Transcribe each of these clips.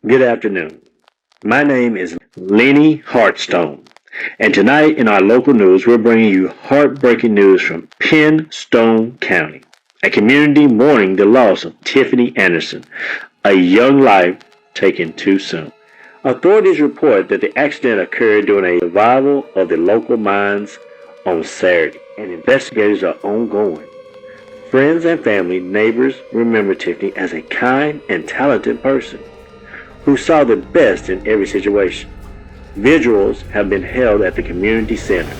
Good afternoon. My name is Lenny Hartstone, and tonight in our local news, we're bringing you heartbreaking news from Penstone County, a community mourning the loss of Tiffany Anderson, a young life taken too soon. Authorities report that the accident occurred during a revival of the local mines on Saturday, and investigators are ongoing. Friends and family, neighbors remember Tiffany as a kind and talented person who saw the best in every situation. Vigils have been held at the community center.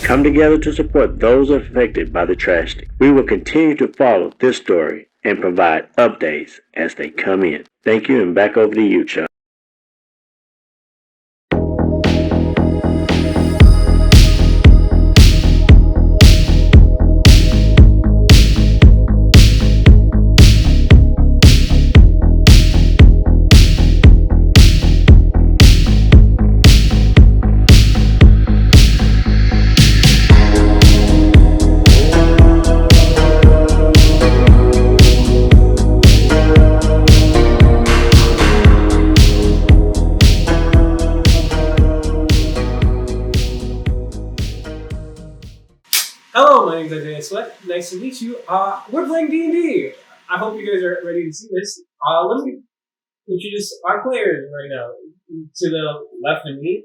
Come together to support those affected by the tragedy. We will continue to follow this story and provide updates as they come in. Thank you, and back over to you, Chuck. Hello, my name is Andreas Sweatt. Nice to meet you. We're playing D&D. I hope you guys are ready to see this. Let me introduce our players right now. To the left of me,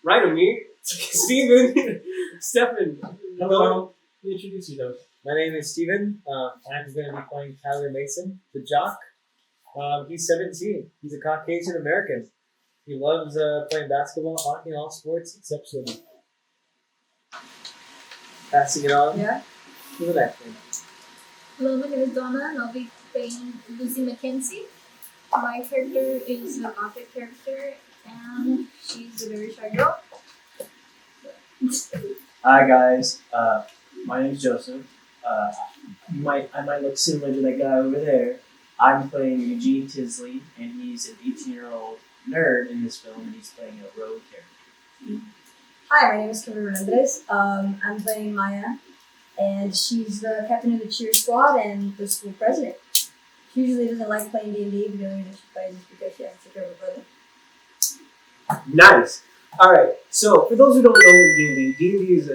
right of me, Stephen, Stephan. Hello. Introduce yourself. My name is Stephan. I'm going to be playing Tyler Mason, the jock. He's 17. He's a Caucasian American. He loves playing basketball, hockey, and all sports except swimming. Passing it on. Yeah. To the next one. Hello, my name is Donna, and I'll be playing Lucy McKenzie. My character is a Nocte character, and she's a very shy girl. Hi guys, my name is Joseph. I might look similar to that guy over there. I'm playing Eugene Tisley, and he's an 18-year-old nerd in this film, and he's playing a rogue character. Hi, my name is Kimber Melendrez. I'm playing Maya, and she's the captain of the cheer squad and the school president. She usually doesn't like playing D&D, but the only reason she plays is because she has to take care of her brother. Nice. All right. So, for those who don't know D&D, D&D is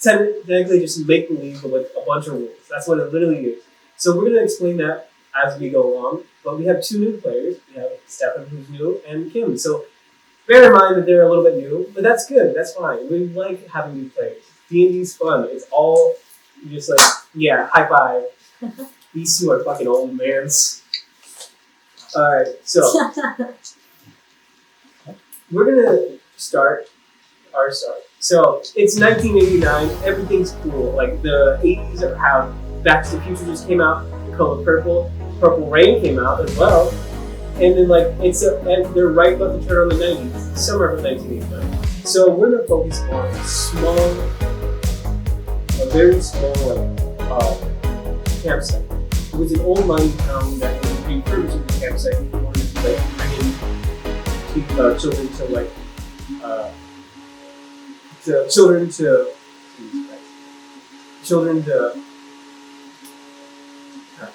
technically just make believe, but with a bunch of rules. That's what it literally is. So we're going to explain that as we go along. But we have two new players. We have Stephan, who's new, and Kim. So bear in mind that they're a little bit new, but that's good. That's fine. We like having new players. D&D's fun. It's all just like, yeah, high five. These two are fucking old mans. Alright, so we're gonna start our start. So it's 1989, everything's cool. Like the 80s are how Back to the Future just came out, The Color Purple, Purple Rain came out as well. And then and they're right about to turn on the 90s, summer of 1989. So we're gonna focus on a very small campsite. It was an old mining town that was refurbished as a campsite. We wanted to bring in children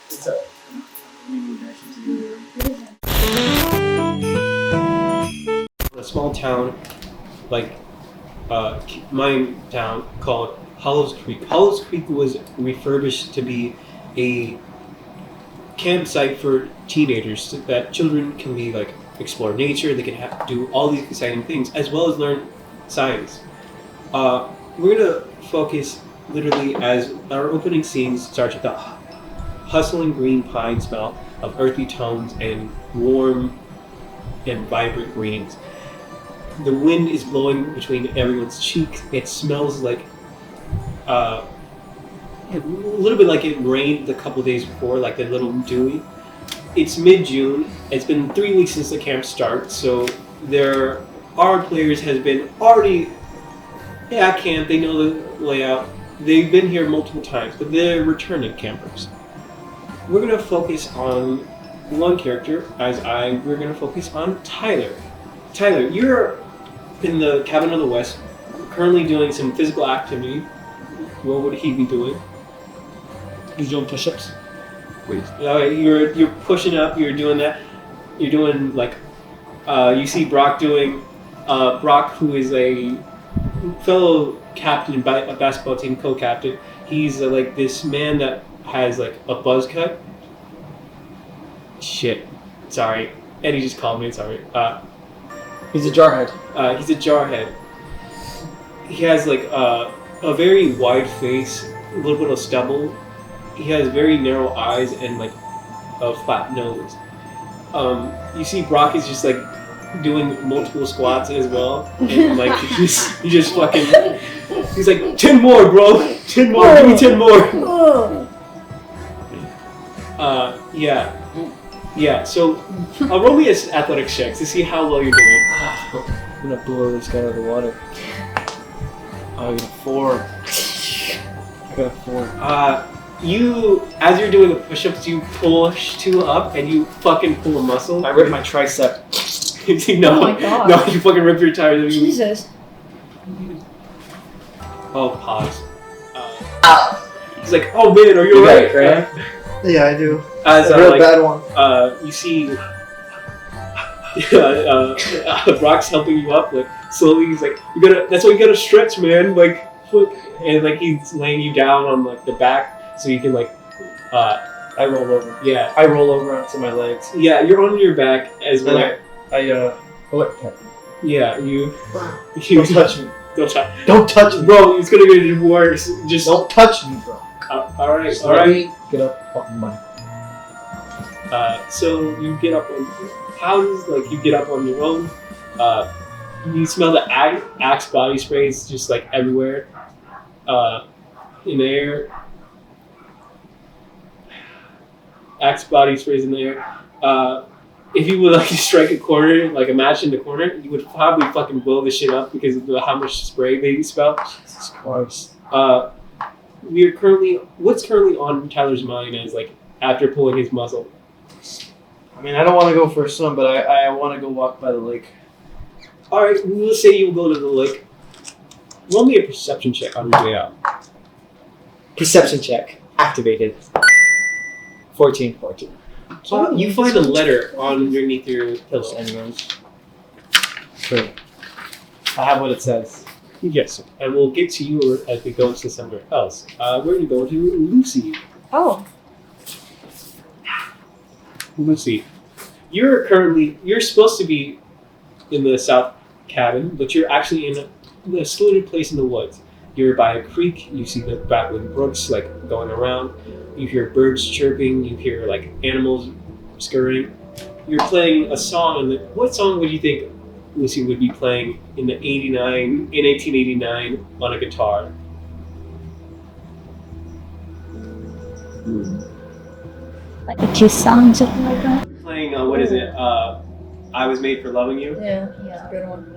what's up? A small town, mine town called Hollows Creek. Hollows Creek was refurbished to be a campsite for teenagers so that children can be explore nature, they can do all these exciting things as well as learn science. We're gonna focus literally as our opening scenes starts with the hustling green pine smell of earthy tones and warm and vibrant greens. The wind is blowing between everyone's cheeks. It smells like a little bit like it rained a couple days before, like a little dewy. It's mid-June. It's been 3 weeks since the camp starts, so our players has been already at camp. They know the layout. They've been here multiple times, but they're returning campers. We're gonna focus on one character. We're gonna focus on Tyler. Tyler, you're in the cabin of the West, currently doing some physical activity. What would he be doing? He's doing push-ups. please. You're pushing up. You're doing that. You're doing like you see Brock doing. Brock, who is a fellow captain, a basketball team co-captain. He's like this man that has like a buzz cut. Shit, sorry. Eddie just called me. Sorry. He's a jarhead. He's a jarhead. He has like a very wide face, a little bit of stubble. He has very narrow eyes and like a flat nose. You see Brock is just like doing multiple squats as well, and like he just fucking. He's like 10 more, bro. 10 more. Give me 10 more. Yeah. So, roll me as athletics checks to see how well you're doing. I'm gonna blow this guy out of the water. I got a 4. You, as you're doing the push-ups, you push 2 up and you fucking pull a muscle. I ripped my tricep. No, Oh my God. no, you fucking rip your tires. Jesus. Oh, pause. He's like, oh man, are you alright? Right? Yeah, I do. As A real like, bad one. you see, Brock's helping you up, like slowly. He's like, you gotta. That's why you gotta stretch, man. Like, fuck. And like he's laying you down on like the back, so you can like. I roll over. Yeah. I roll over onto my legs. Yeah, you're on your back as well. And Yeah, you. Don't touch me. Don't touch. Don't touch me. Bro, it's gonna get worse. Just. Don't touch me, bro. Alright. Get up, fucking money. So you get up on houses, like you get up on your own. You smell the Axe body sprays just like everywhere in the air. Axe body sprays in the air. If you would like to strike a corner, like a match in the corner, you would probably fucking blow the shit up because of how much spray they smell. Jesus Christ. What's currently on Tyler's mind is like after pulling his muscle. I mean, I don't want to go for a swim, but I want to go walk by the lake. All right, we'll say you go to the lake. Roll me a perception check on your way out. Perception check. Activated. 14. You find a letter underneath your Kills pillow. anyways. Great. I have what it says. Yes, and we'll get to you as we go into somewhere else. We're going to go to Lucy. Oh. Lucy, you're supposed to be in the south cabin, but you're actually in a secluded place in the woods. You're by a creek. You see the babbling brooks like going around. You hear birds chirping. You hear like animals scurrying. You're playing a song. What song would you think Lucy would be playing in 1889 on a guitar? Like a kiss song, something like that. Playing what is it? I Was Made for Loving You. Yeah, good one.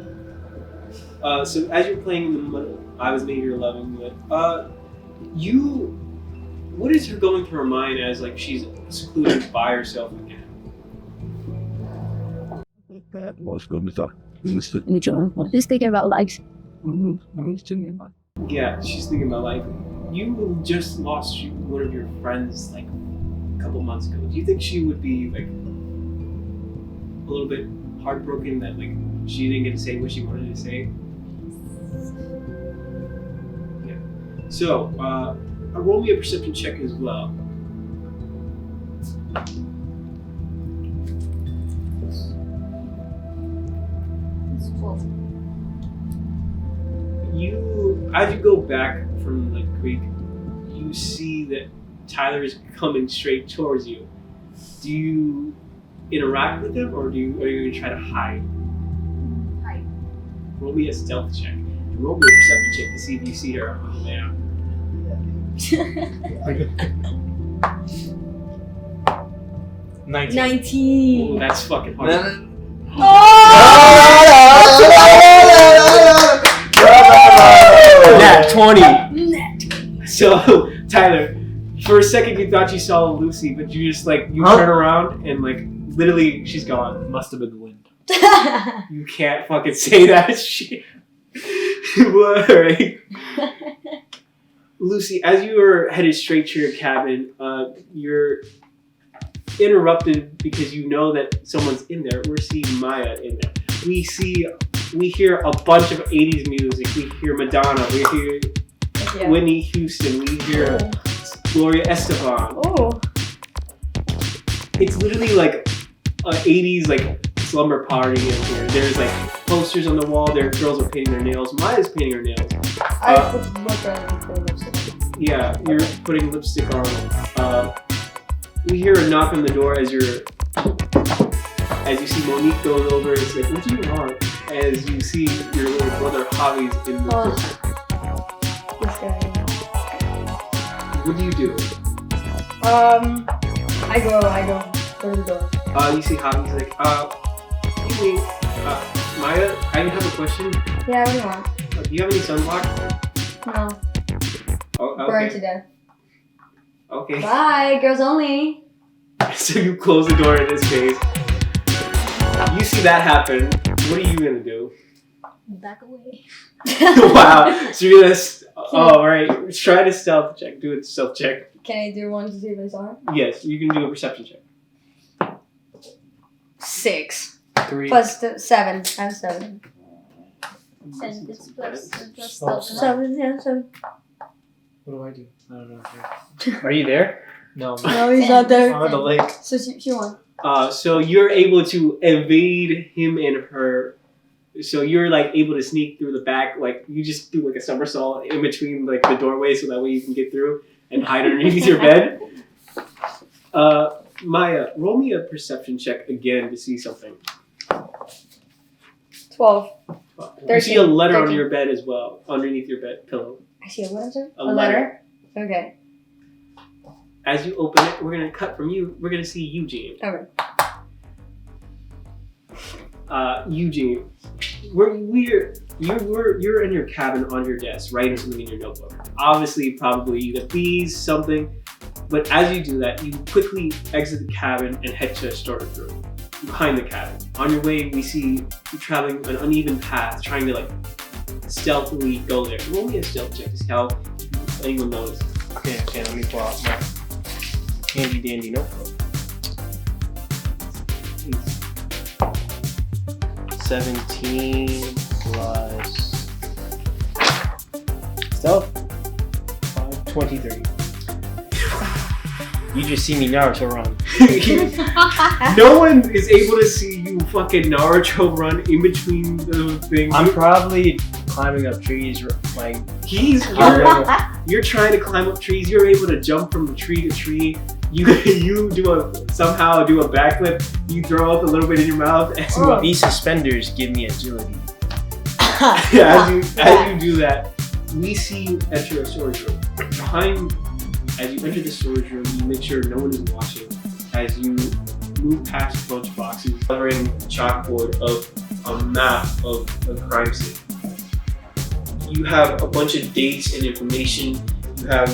So as you're playing the I Was Made for Loving You, what is her going through her mind as like she's secluded by herself again? Just thinking about life. Yeah, she's thinking about life. You just lost one of your friends like a couple months ago. Do you think she would be like a little bit heartbroken that like she didn't get to say what she wanted to say? Yeah. So, roll me a perception check as well. As you go back from the creek, you see that Tyler is coming straight towards you. Do you interact with him, or are you going to try to hide? Hide. Roll me a stealth check. Roll me a perception check to see if you see her on the map. 19. Oh, that's fucking hard. Nat 20. So, Tyler, for a second you thought you saw Lucy, but you just like turn around and like literally she's gone. Must have been the wind. You can't fucking say that shit. Right. Lucy, as you are headed straight to your cabin, interrupted because you know that someone's in there. We're seeing Maya in there. We hear a bunch of 80s music. We hear Madonna. We hear Whitney Houston. We hear Gloria Estefan. Oh. It's literally like an 80s like slumber party in here. There's like posters on the wall. There girls are painting their nails. Maya's painting her nails. I put lipstick on. Yeah, you're putting lipstick on. We hear a knock on the door as you see Monique goes over. It's like, what do you want? As you see your little brother Javi's in the picture. This guy. What do you do? I go through the door. You see Javi's like, excuse me, Maya, I have a question. Yeah, what do you want? Do you have any sunblock? No. Oh, okay. Burned to death. Okay. Bye, girls only. So you close the door in his face. You see that happen. What are you gonna do? Back away. Wow. So you're gonna. Alright. Try to stealth check. Do a stealth check. Can I do one to see if I saw her? Yes, you can do a perception check. 6. 3. Plus 7. I have 7. And it's plus Oh, stealth. 7, yeah, 7. What do I do? I don't know. Are you there? No. No, he's not there. On the lake. So she won. So you're able to evade him and her. So you're like able to sneak through the back. Like you just do like a somersault in between like the doorway, so that way you can get through and hide underneath your bed. Maya, roll me a perception check again to see something. 12. You see a letter 13. on your bed as well, underneath your bed pillow. I see a what, sir? A letter. Okay. As you open it, we're gonna cut from you. We're gonna see Eugene. Okay. Eugene, you're in your cabin on your desk, writing something in your notebook. Obviously, probably either bees, something. But as you do that, you quickly exit the cabin and head to a storage room behind the cabin. On your way, we see you traveling an uneven path, trying to like stealthily go there. Roll me a stealth check to see how anyone notices. Okay, let me pull out my handy dandy notebook. 17 plus stealth 23. You just see me Naruto run. No one is able to see you fucking Naruto run in between the things. I'm probably climbing up trees like you're trying to climb up trees. You're able to jump from tree to tree. You somehow do a backflip. You throw up a little bit in your mouth. And these suspenders give me agility. as you do that, we see you enter a storage room. As you enter the storage room, you make sure no one is watching. As you move past a bunch of boxes, covering chalkboard of a map of a crime scene. You have a bunch of dates and information. You have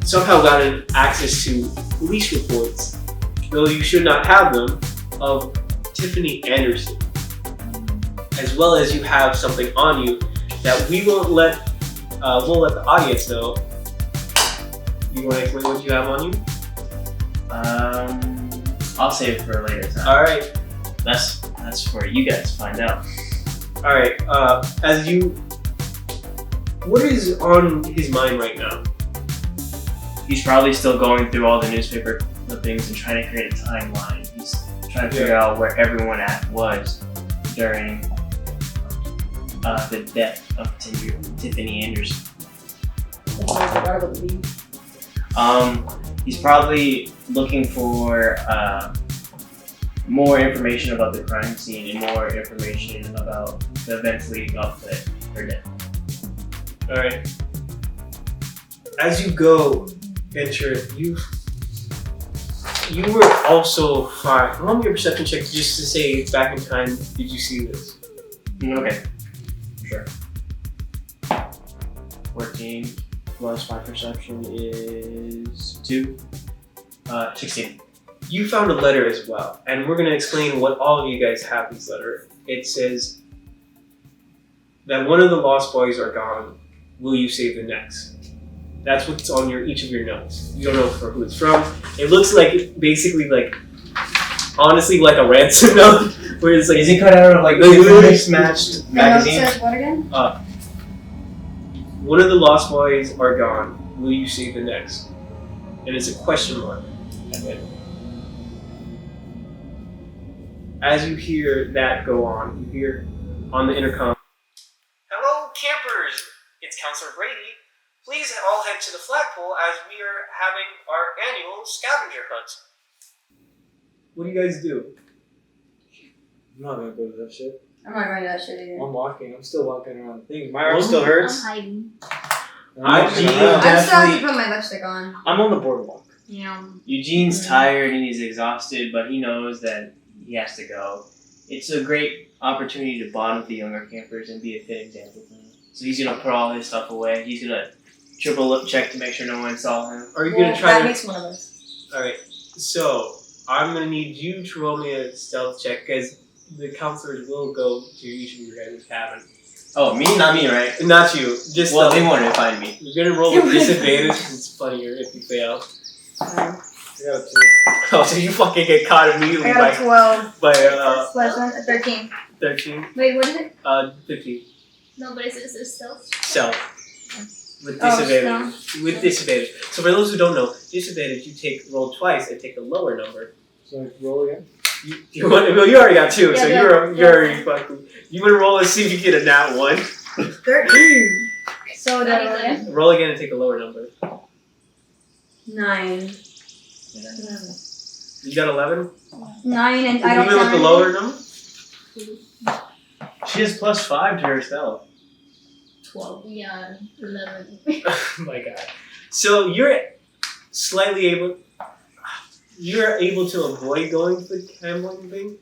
somehow gotten access to police reports, though you should not have them, of Tiffany Anderson. As well as you have something on you that we'll let the audience know. You want to explain what you have on you? I'll save it for a later time. All right. That's for you guys to find out. All right. What is on his mind right now? He's probably still going through all the newspaper clippings and trying to create a timeline. He's trying to figure out where everyone was during the death of Tiffany Anderson. He's probably looking for more information about the crime scene and more information about the events leading up to her death. All right. As you go, enter you were also fine. Roll me your perception check just to say back in time. Did you see this? Okay, sure. 14 plus my perception is 2. 16. You found a letter as well, and we're going to explain what all of you guys have this letter. It says that one of the lost boys are gone. Will you save the next? That's what's on each of your notes. You don't know for who it's from. It looks like basically like honestly like a ransom note, where it's like Is it cut out of like mismatched The note magazines? says what again? one of the lost boys are gone. Will you save the next? And it's a question mark at the end. As you hear that go on, you hear on the intercom, "Hello, campers! It's Counselor Brady. Please all head to the flagpole as we are having our annual scavenger hunt." What do you guys do? I'm not gonna go to that shit. I'm not going to that shit either. I'm walking. I'm still walking around. Thing. My arm still hurts. I'm hiding. I'm walking around. I still have to put my lipstick on. I'm on the boardwalk. Yeah. Eugene's tired and he's exhausted, but he knows that he has to go. It's a great opportunity to bond with the younger campers and be a fit example for them. So he's gonna put all his stuff away. He's gonna triple lip check to make sure no one saw him. Are you Well, gonna try that to? makes one of us. All right. So I'm gonna need you to roll me a stealth check because the counselors will go to each of your guys' cabin. Oh, me? Not me, right? Not you. Just Well, they won't find me. You're gonna roll with disadvantage because it's funnier if you fail. I got a 2. Oh, so you fucking get caught immediately I got a 12 by plus 1, 13. 13, Wait, what is it? 15. No, but it's stealth. Self. With Oh, disadvantage. With disadvantage. So for those who don't know, disadvantage you roll twice and take a lower number. So I roll again. You already got 2, so Yeah, you're already fucking. You wanna roll and see if you get a nat 1. 13. So Not that even. Roll again and take a lower number. 9. You got 11? 9 and I don't Even with the count lower number? She has +5 to her stealth. 12. Yeah, 11. Oh my god. So you're able to avoid going to the gambling thing,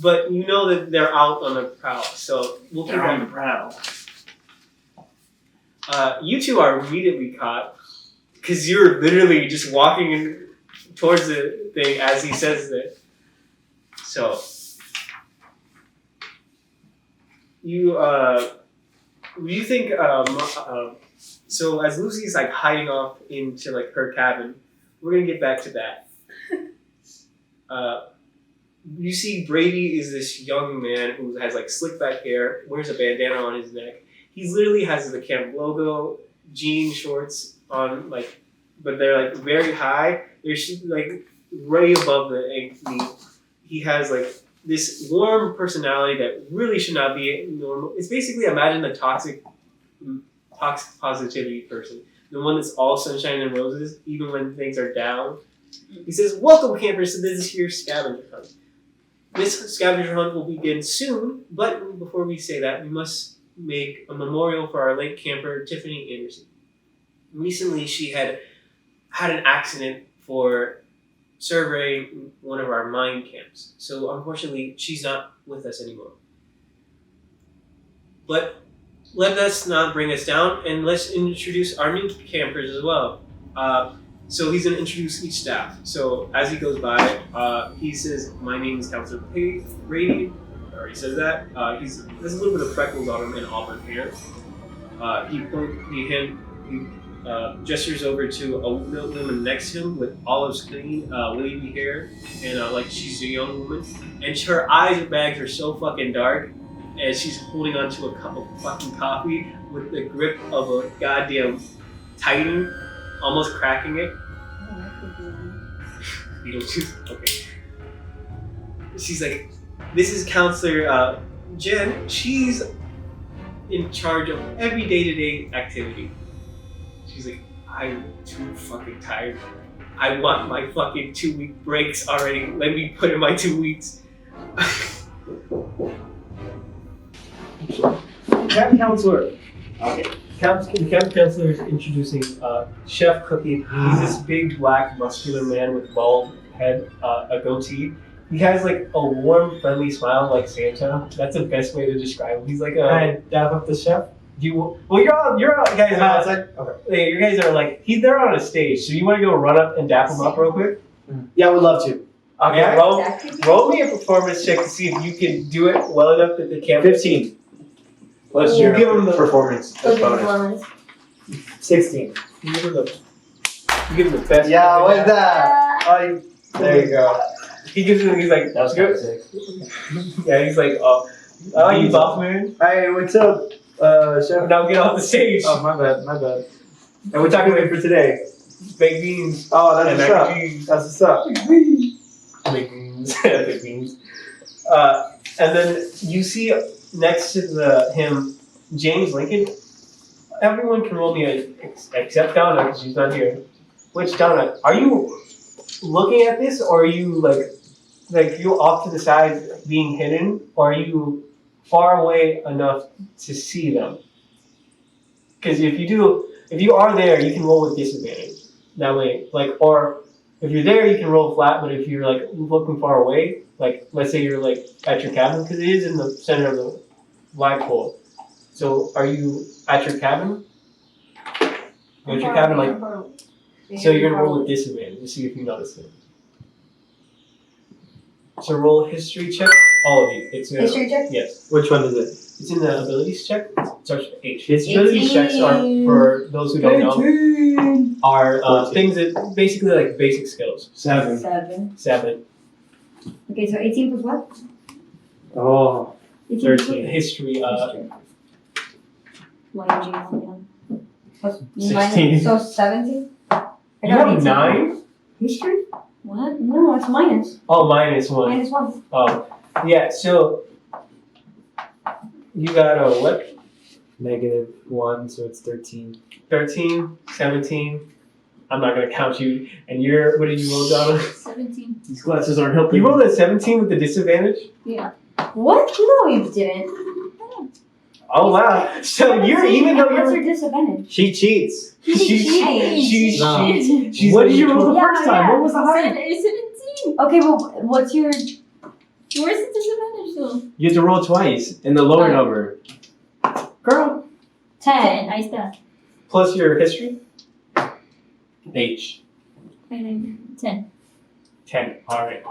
but you know that they're out on the prowl, so we'll keep They're on that. the prowl. You two are immediately caught because you're literally just walking towards the thing as he says it. So you think so as Lucy's like hiding off into like her cabin, we're gonna get back to that. You see Brady is this young man who has like slick back hair, wears a bandana on his neck. He literally has the camp logo, jean shorts on, like, but they're like very high. They're like right above the knee. He has like this warm personality that really should not be normal. It's basically, imagine the toxic positivity person, the one that's all sunshine and roses, even when things are down. He says, "Welcome, campers, to this here scavenger hunt. This scavenger hunt will begin soon, but before we say that, we must make a memorial for our late camper, Tiffany Anderson. Recently, she had an accident for surveying one of our mine camps. So unfortunately, she's not with us anymore. But let us not bring us down, and let's introduce our new campers as well. So he's going to introduce each staff. So as he goes by, he says, "My name is Counselor Brady." I already said that. There's a little bit of freckles on him and auburn hair. He gestures over to a woman next to him with olive green, wavy hair, and like she's a young woman. And her eyes and bags are so fucking dark, and she's holding onto a cup of fucking coffee with the grip of a goddamn titan, almost cracking it. Okay. She's like, "This is Counselor Jen. She's in charge of every day-to-day activity." She's like, "I'm too fucking tired. I want my fucking 2-week breaks already. Let me put in my 2 weeks." Camp counselor. The camp counselor is introducing Chef Cookie. He's this big, black, muscular man with bald head, a goatee. He has like a warm, friendly smile like Santa. That's the best way to describe him. He's like a dap up the chef. You're all guys. Okay. You guys are like they're on a stage. So you want to go run up and dap him up real quick? Yeah, I would love to. Okay, roll me a performance check to see if you can do it well enough that the camera. 15. Plus We'll give him the performance. Okay, Bonus. 16. You give him the best. Yeah, what's that? Oh, there you go. He gives him. He's like, That was kind of sick. yeah. He's like, oh, I like you, boss man. Hey, what's up, chef? Now get off the stage. Oh, my bad. And we're talking about for today. Baked beans. Oh, that's and what's mac up. and cheese. That's what's up. Baked beans. Baked beans. And then you see next to him, James Lincoln. Everyone can roll me except Donna because she's not here. Which Donna? Are you looking at this, or are you like you off to the side being hidden, or are you far away enough to see them? Because if you are there, you can roll with disadvantage. That way, or if you're there, you can roll flat. But if you're like looking far away, like let's say you're like at your cabin, because it is in the center of the flagpole. So are you at your cabin? At your cabin, so you're gonna roll with disadvantage to see if you notice it. So roll a history check, all of you. It's History check? Yes. Which one is it? It's in the abilities check. It starts with H. Its abilities checks are, for those who don't know, are things that basically like basic skills. 7. 7. Okay, so 18 plus what? Oh, 18 13. History. History. Plus 16. So 17? I You got have 18. 9. History? What? No, it's minus. Oh, -1. -1. Oh, yeah. So you got a what? -1, so it's 13. 13, 17. I'm not gonna count you. And you're what did you roll, Donna? 17. These glasses aren't helping. You rolled a 17 with the disadvantage. Yeah. What? No, you didn't. Oh wow! So you're even though What's you're your disadvantage? She cheats. she's No. she's What did you roll the Yeah, first time? yeah. What was the high? 17. Okay, well, what's your... Where's the disadvantage though? You have to roll twice in the lower Oh. number. Girl. 10. Ahí está. plus your history. H. 10. 10. All right.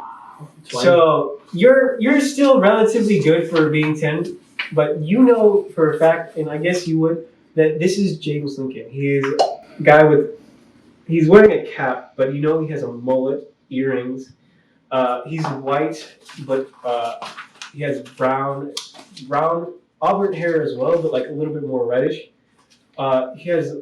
20. So you're still relatively good for being 10, but you know for a fact, and I guess you would, that this is James Lincoln. He is a guy he's wearing a cap, but you know he has a mullet, earrings. He's white, but he has brown auburn hair as well, but like a little bit more reddish. He has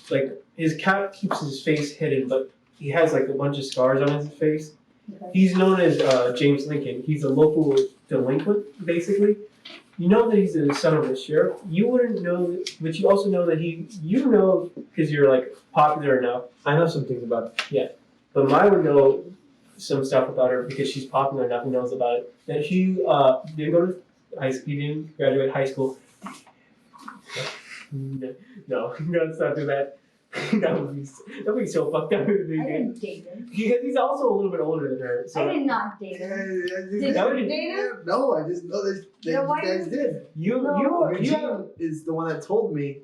like his cap keeps his face hidden, but he has like a bunch of scars on his face. Okay. He's known as James Lincoln. He's a local delinquent, basically. You know that he's the son of a sheriff. You wouldn't know, but you also know that you know because you're like popular enough. I know some things about it. But Maya would know some stuff about her because she's popular enough and knows about it. That she didn't go to high school, he didn't graduate high school. No, let's not do that. that would be so fucked up. I didn't date her. He's also a little bit older than her. So I did not date her. Did No, you you- date her? No, I just know that Then why you guys did- did. you No. have Eugene is the one that told me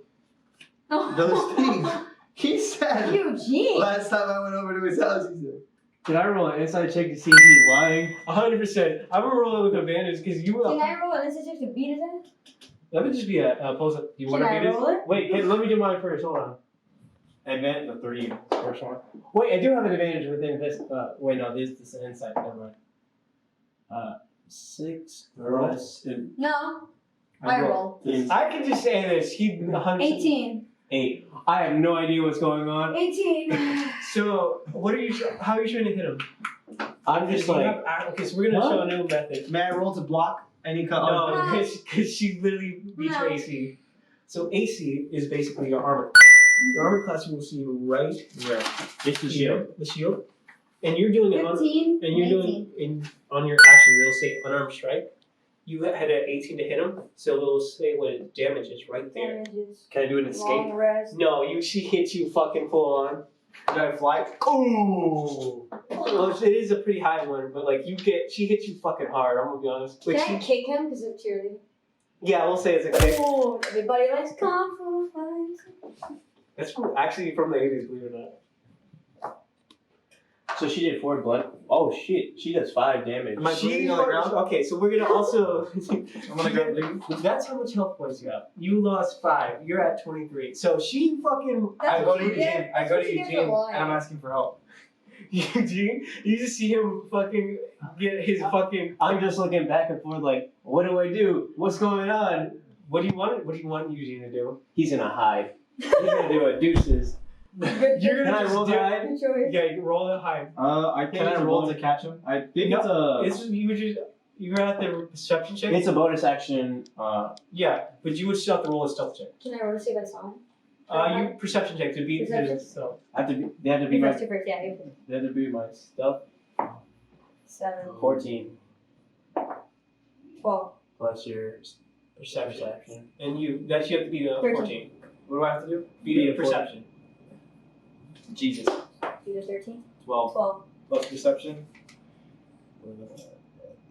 Oh. those things. He said Eugene. last time I went over to his house, he said, Did I roll an inside check to see if he's lying? 100%. I'm gonna roll it with advantage because you. Can I roll an instant check to beat his ass? Let me just be a pose up. You want to Can I be this? roll it? Wait, let me do mine first. Hold on. Advent the 3. First one. Wait, I do have an advantage within this. Wait, no, this is inside. Never mind. 6 plus. No. I roll. I can just say this. He 100%. 18. 8. I have no idea what's going on. 18. So, what are you? How are you trying to hit him? I'm just You like. have- okay, so we're gonna What? show a new method. "May I roll to block any cut?" No, No. because she literally beats your No. AC. So AC is basically your armor. Your armor class you will see right Where? Just the here, shield. the shield, and you're doing it on. 15. And you're 18. doing on your action, it'll say unarmed strike. You had an 18 to hit him, so it'll say what his damage is right there. Damages. Can I do an escape? Long rest. No, she hits you fucking full on. Did I fly? Ooh. Well, it is a pretty high one, but like she hits you fucking hard. I'm gonna be honest. Like Can I kick him because of cheerleading? yeah, we'll say it's a kick. Oh, everybody likes kung fu fights. That's actually from the 80s, believe it or not. So she did 4 blood. Oh shit, she does 5 damage. Am I bleeding on the ground? Okay, so we're gonna also. I'm gonna go bleed. That's how much health points you have. You lost 5. You're at 23. So she fucking. That's I go what to you Eugene. get- I that's go what to you get for Eugene, lying. and I'm asking for help. Eugene, you just see him fucking get his fucking. I'm just looking back and forth like, what do I do? What's going on? What do you want? What do you want Eugene to do? He's gonna hide. He's gonna do a deuces. You're Can gonna I just roll do. to hide? Good choice. Yeah, you roll a hide. I Can I roll to catch him? I think No, it's It's you would just you're at the perception check. a bonus action. Yeah, but you would still have to roll a stealth check. Can I roll to see if I saw him? You perception check to beat Perception. so They have to be my. First, yeah, you- They have to be my stealth. 7, 14 12. plus your perception. perception. And you that you have to beat a 13. 14. What do I have to do? Beat a perception. Jesus. Either 13? 12 12. plus perception.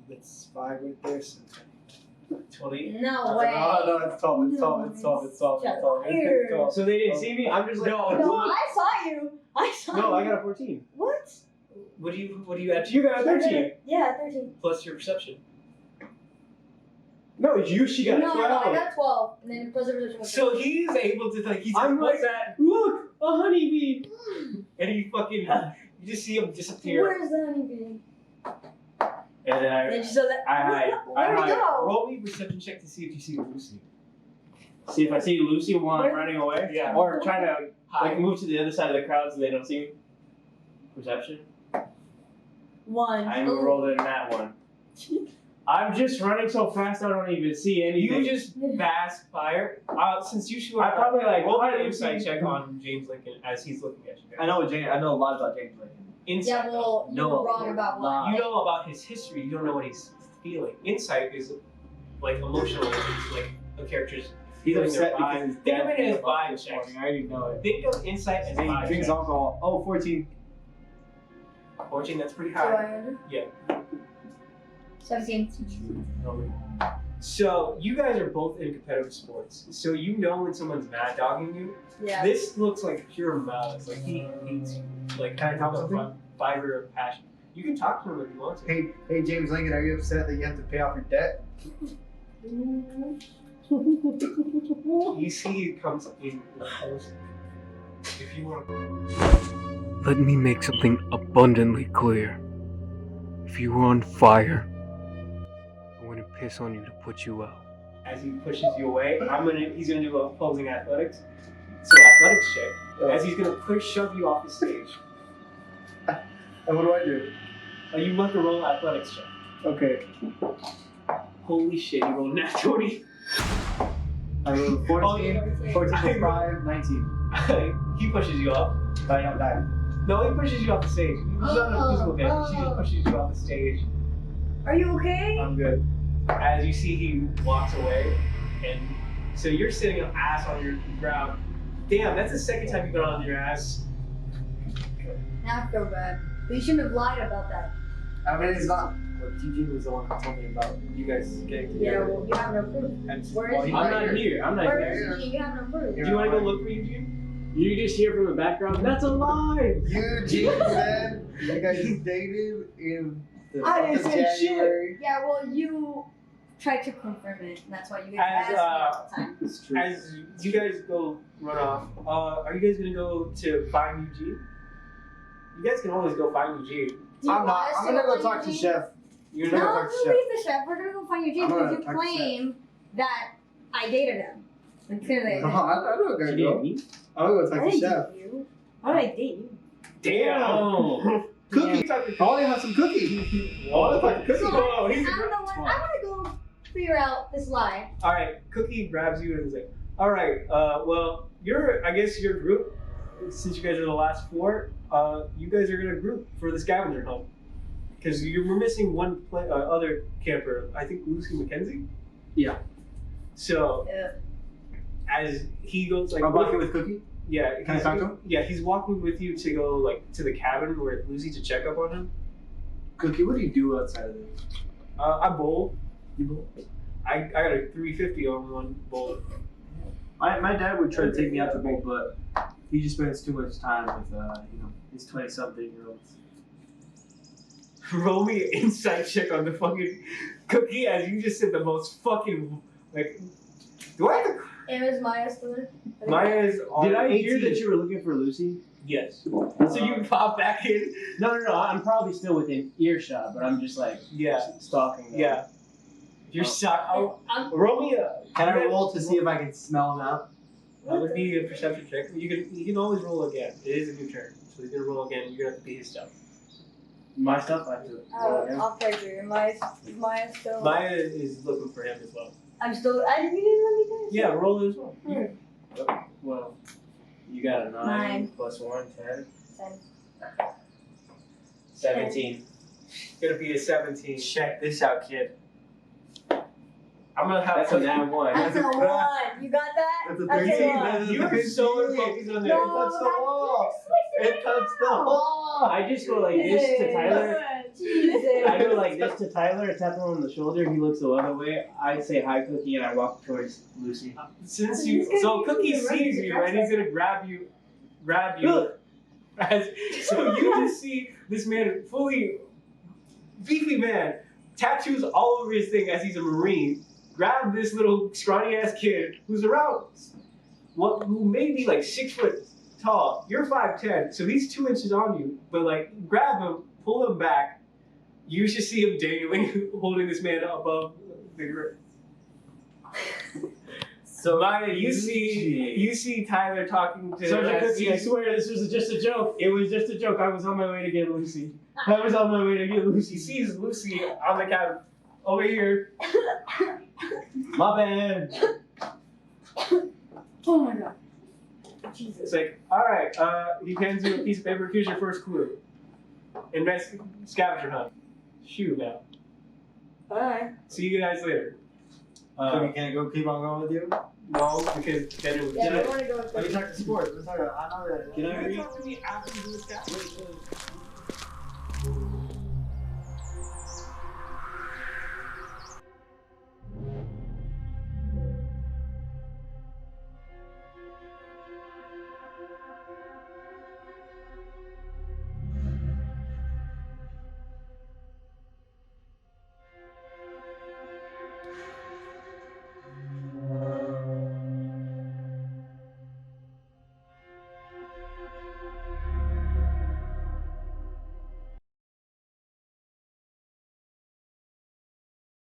It's 5 right there. So. 20. No way. No, it's 12. It's 12. It's 12. It's 12. It's 12. It's 12. So they didn't see me. I'm just like, No, No, I saw you. I saw you. no, I got a 14. What? What do you add to You got a 13. Yeah, 13. plus your perception? No, she got No, a no, 12. I got 12. And then plus the perception was So he's able to like he's I'm what's like- that? Look, a honeybee. And he fucking you just see him disappear. Where's the honeybee? And then Then you saw that. I hide. Where'd he go? Roll me a perception check to see if you see Lucy. see if I see Lucy while I'm Where- running away. Yeah. Or trying to like Hide. move to the other side of the crowd so they don't see me. Perception. 1. I rolled in that one. I'm just running so fast I don't even see anything. You just bask fire. Since you should I probably like roll why an do you insight see- check on James Lincoln as he's looking at you guys. I know a lot about James Lincoln. Insight. Yeah, well, you No. were wrong about one. You know about his history. You don't know what he's feeling. Insight is like emotional. It's like a character's. He's feeling their upset vibe. because his Think dad of it as beat him up vibe this checks. morning. I already know it. Think of insight as And he vibe drinks checks. alcohol. Oh, 14. 14, that's pretty So high. I under? Yeah. 17. So you guys are both in competitive sports. So you know when someone's mad dogging you. Yeah. This looks like pure malice. Like he hates you. Like Can I talk a something? fiber of passion. You can talk to him if you want to. Hey, James Lincoln, are you upset that you have to pay off your debt? You see he comes in close. If you want. Let me make something abundantly clear. If you were on fire, I wouldn't piss on you to put you out. As he pushes you away, he's gonna do opposing athletics. So athletics check. As he's gonna shove you off the stage. And what do I do? You want to roll an athletics check. Okay. Holy shit, you rolled nat 20. I rolled 14, 14 plus 5, 19. He pushes you off. But I don't die. No, he pushes you off the stage. He's not a physical damage. He just pushes you off the stage. Are you okay? I'm good. As you see, he walks away, and so you're sitting on ass on your ground. Damn, that's the second time you've been on your ass. Now I feel bad. But you shouldn't have lied about that. I mean, it's not. But Eugene was the one who told me about you guys getting Yeah, together. well, you have no proof. And Where well, is he's he? I'm not here. I'm not Where here. is Eugene? You have no proof. Do you want to go look for Eugene? You just hear from the background. That's a lie. Eugene said you guys dated in the I month didn't of say shit. January. Yeah, well, you tried to confirm it, and that's why you get As, asked me all the time. It's true. As you guys go run off, are you guys gonna go to find Eugene? You guys can always go find Eugene. Do you I'm want not. us I'm to gonna go find talk to Eugene? Chef. You're No. not. No, talk to we'll Chef. leave the chef. We're gonna go find Eugene I'm gonna because you talk to Chef. claim that I dated him. And clearly I No, didn't. I know a She guy did girl. me. I'm gonna go I talk to didn't Chef. date you. How did I date you? Damn. Cookie. I only have some cookies. I want to talk to Cookie. So Whoa, I'm he's- the one. I want to go figure out this lie. All right, Cookie grabs you and is like, "All right, well, I guess your group, since you guys are the last 4, you guys are gonna group for the scavenger hunt because we're missing one other camper. I think Lucy McKenzie. Yeah. So Yeah. as he goes like, I'm walking with Cookie. yeah, Can I he's- talk to him? Yeah, he's walking with you to go like to the cabin where Lucy to check up on him. Cookie, what do you do outside of this? I bowl. You bowl? I got a 350 on one bowl. My dad would try to take me out to bowl, but he just spends too much time with his 20-something-year-olds. Roll me an insight check on the fucking cookie as you just said the most fucking like. Do I have to? And was Maya still there? Maya is on. Did I 18. hear that you were looking for Lucy? Yes. So you can pop back in. No. I'm probably still within earshot, but I'm just like stalking them. Yeah. You're roll me a. Can I roll to see if I can smell him out? That would be a perception check. You can always roll again. It is a new turn, so he's gonna roll again. You're gonna have to be his stuff. My stuff, I have to roll again. I'll play through. Maya still. Maya is looking for him as well. I'm still. You didn't let me do it. Yeah, roll it as well. Well, you got a 9 plus 1, 10. 17. It's gonna be a 17. Check this out, kid. I'm gonna have That's a nat 1. That's a 1. You got that? That's a That's 13. You were so focused on that. No, It touched the wall. It touched the wall. I just go like this to Tyler. Jesus. I go like this to Tyler, tap him on the shoulder, he looks the other way. I say hi, Cookie, and I walk towards Lucy. Since Cookie sees you and he's gonna grab you. So you just see this man, fully beefy man, tattoos all over his thing as he's a Marine. Grab this little scrawny ass kid who's around, who may be like 6 foot tall. You're 5'10", so he's 2 inches on you. But like, grab him, pull him back. You should see him dangling, holding this man above the grip. So Maya, you see Tyler talking to. Sergeant Cookie, I swear this was just a joke. It was just a joke. I was on my way to get Lucy. He sees Lucy on the couch over here. My bad. Oh my god. Jesus. It's like, all right. He hands you a piece of paper. Here's your first clue. Scavenger hunt. Shoot now. Alright. See you guys later. Can I go keep on going with you? No, because then it would. Yeah, I want to go with Let me talk to sports. Let's talk about. I know that. Can I read? Talk to me after you do the scavenger.